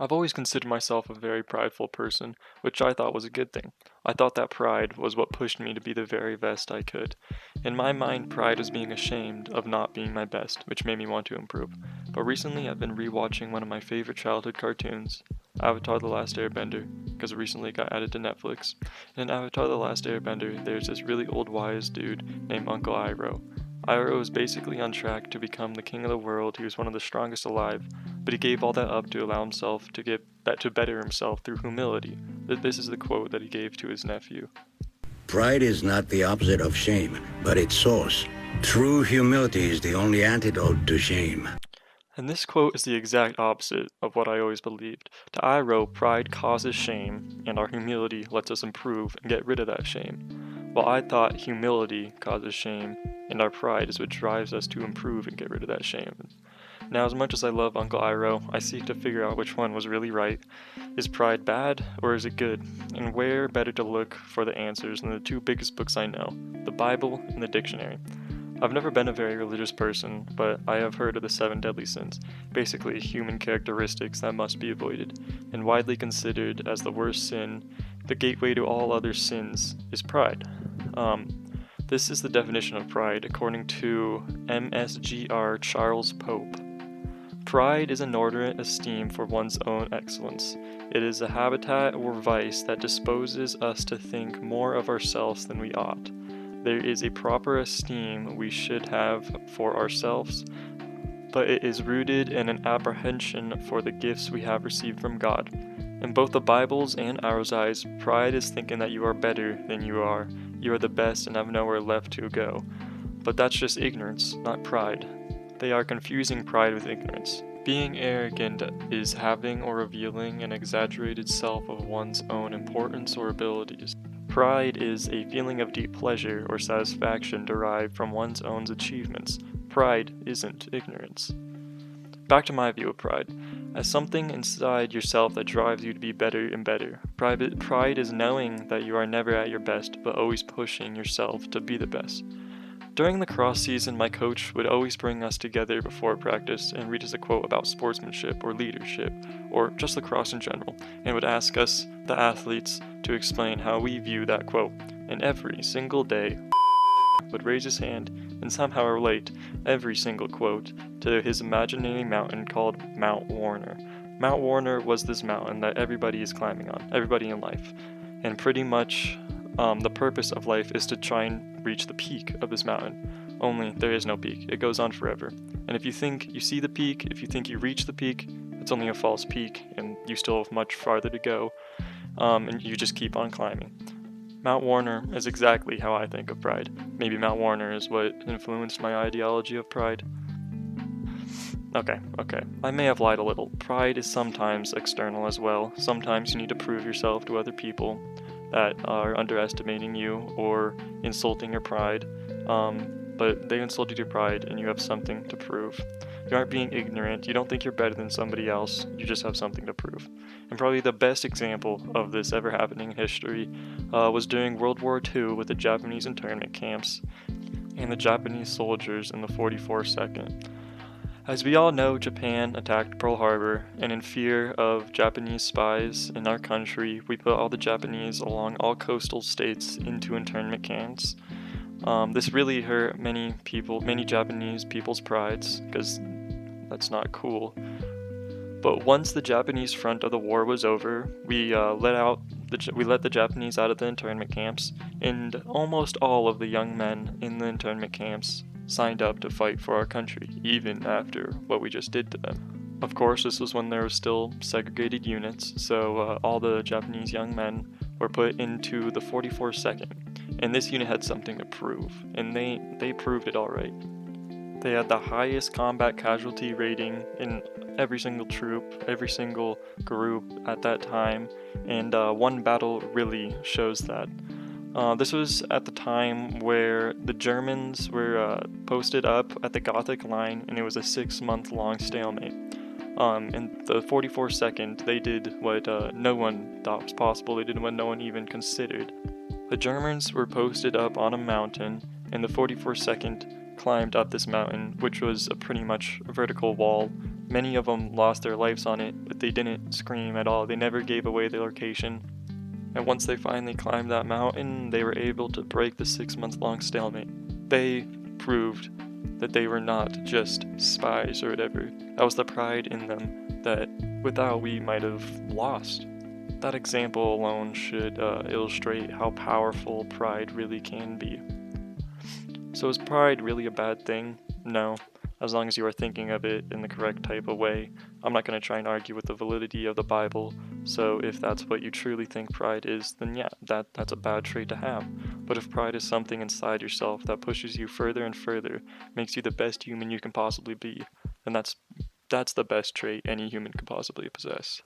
I've always considered myself a very prideful person, which I thought was a good thing. I thought that pride was what pushed me to be the very best I could. In my mind, pride was being ashamed of not being my best, which made me want to improve. But recently, I've been rewatching one of my favorite childhood cartoons, Avatar The Last Airbender, because it recently got added to Netflix. In Avatar The Last Airbender, there's this really old wise dude named Uncle Iroh. Iroh is basically on track to become the king of the world. He was one of the strongest alive, but he gave all that up to allow himself to better himself through humility. This is the quote that he gave to his nephew. Pride is not the opposite of shame, but its source. True humility is the only antidote to shame. And this quote is the exact opposite of what I always believed. To Iroh, pride causes shame, and our humility lets us improve and get rid of that shame. While I thought humility causes shame, and our pride is what drives us to improve and get rid of that shame. Now, as much as I love Uncle Iroh, I seek to figure out which one was really right. Is pride bad, or is it good? And where better to look for the answers than the two biggest books I know, the Bible and the dictionary. I've never been a very religious person, but I have heard of the 7 deadly sins, basically human characteristics that must be avoided, and widely considered as the worst sin. The gateway to all other sins is pride. This is the definition of pride according to MSGR Charles Pope. Pride is inordinate esteem for one's own excellence. It is a habitat or vice that disposes us to think more of ourselves than we ought. There is a proper esteem we should have for ourselves, but it is rooted in an apprehension for the gifts we have received from God. In both the Bible's and our eyes, pride is thinking that you are better than you are the best and have nowhere left to go. But that's just ignorance, not pride. They are confusing pride with ignorance. Being arrogant is having or revealing an exaggerated self of one's own importance or abilities. Pride is a feeling of deep pleasure or satisfaction derived from one's own achievements. Pride isn't ignorance. Back to my view of pride. As something inside yourself that drives you to be better and better. Pride is knowing that you are never at your best, but always pushing yourself to be the best. During the cross season, my coach would always bring us together before practice and read us a quote about sportsmanship or leadership, or just lacrosse in general, and would ask us, the athletes, to explain how we view that quote. And every single day, would raise his hand and somehow relate every single quote to his imaginary mountain called Mount Warner. Mount Warner was this mountain that everybody is climbing on, everybody in life, and pretty much the purpose of life is to try and reach the peak of this mountain. Only there is no peak. It goes on forever. And if you think you see the peak, if you think you reach the peak, it's only a false peak and you still have much farther to go, and you just keep on climbing. Mount Warner is exactly how I think of pride. Maybe Mount Warner is what influenced my ideology of pride. Okay. I may have lied a little. Pride is sometimes external as well. Sometimes you need to prove yourself to other people that are underestimating you or insulting your pride. But they insulted your pride and you have something to prove. You aren't being ignorant, you don't think you're better than somebody else, you just have something to prove. And probably the best example of this ever happening in history was during World War II with the Japanese internment camps and the Japanese soldiers in the 44nd. As we all know, Japan attacked Pearl Harbor, and in fear of Japanese spies in our country, we put all the Japanese along all coastal states into internment camps. This really hurt many Japanese people's prides, because that's not cool. But once the Japanese front of the war was over, we let the Japanese out of the internment camps, and almost all of the young men in the internment camps signed up to fight for our country, even after what we just did to them. Of course, this was when there were still segregated units, so all the Japanese young men were put into the 44nd, and this unit had something to prove, and they proved it alright. They had the highest combat casualty rating in every single troop, every single group at that time, and one battle really shows that. This was at the time where the Germans were posted up at the Gothic line, and it was a 6-month-long stalemate. In the 44nd, they did what no one thought was possible. They did what no one even considered. The Germans were posted up on a mountain, and the 44nd climbed up this mountain, which was a pretty much vertical wall Many of them lost their lives on it, but they didn't scream at all. They never gave away their location. And once they finally climbed that mountain, they were able to break the 6-month-long stalemate. They proved that they were not just spies or whatever. That was the pride in them that without we might have lost. That example alone should illustrate how powerful pride really can be. So is pride really a bad thing? No, as long as you are thinking of it in the correct type of way. I'm not going to try and argue with the validity of the Bible, so if that's what you truly think pride is, then yeah, that's a bad trait to have. But if pride is something inside yourself that pushes you further and further, makes you the best human you can possibly be, then that's the best trait any human can possibly possess.